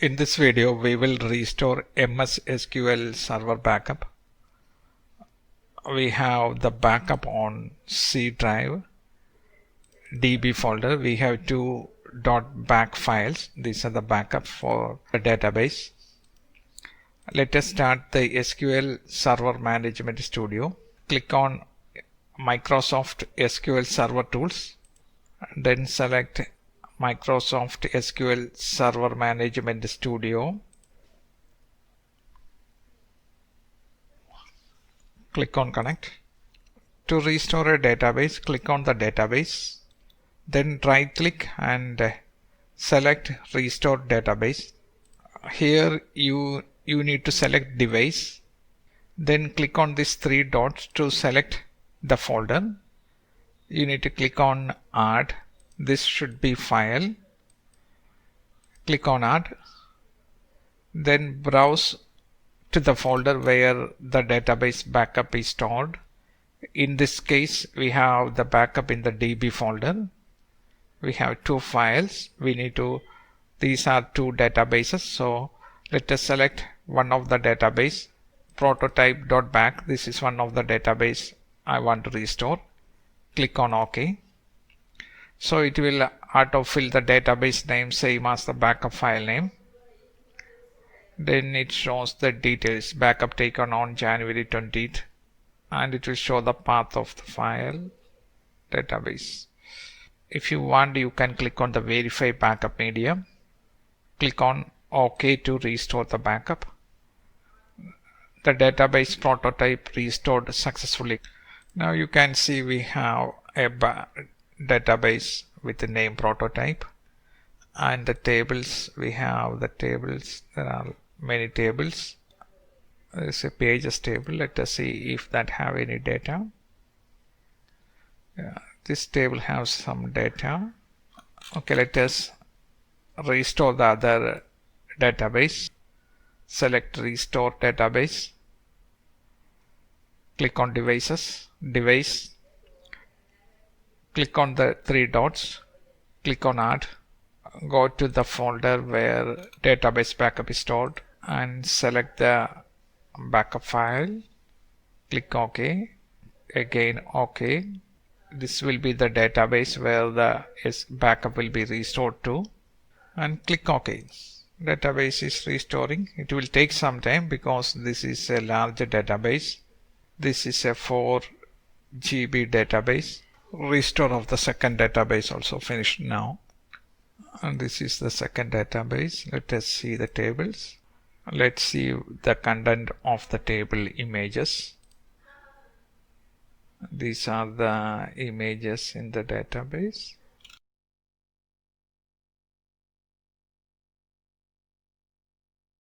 In this video, we will restore MS SQL server backup. We have the backup on C drive, DB folder. We have two .back files. These are the backup for the database. Let us start the SQL Server Management Studio. Click on Microsoft SQL Server Tools. Then select Microsoft SQL Server Management Studio. Click on Connect. To restore a database, click on the database. Then right click and select Restore Database. Here you need to select device. Then click on these three dots to select the folder. You need to click on Add. This should be File. Click on Add. Then browse to the folder where the database backup is stored. In this case, we have the backup in the DB folder. We have two files. These are two databases. So let us select one of the database, prototype.back. This is one of the database I want to restore. Click on OK. So it will autofill the database name same as the backup file name. Then it shows the details, backup taken on January 20th, and it will show the path of the file database. If you want, you can click on the verify backup media. Click on OK to restore the backup. The database prototype restored successfully. Now you can see we have a database with the name prototype, and the tables, we have the tables. There are many tables. There is a pages table. Let us see if that have any data. This table has some data. Okay, let us restore the other database. Select Restore Database. Click on Devices, Device. Click on the three dots. Click on Add. Go to the folder where database backup is stored and select the backup file. Click OK. Again OK. This will be the database where the backup will be restored to, and click OK. Database is restoring. It will take some time because this is a larger database. This is a 4 GB database. Restore of the second database also finished now. And this is the second database. Let us see the tables. Let's see the content of the table images. These are the images in the database.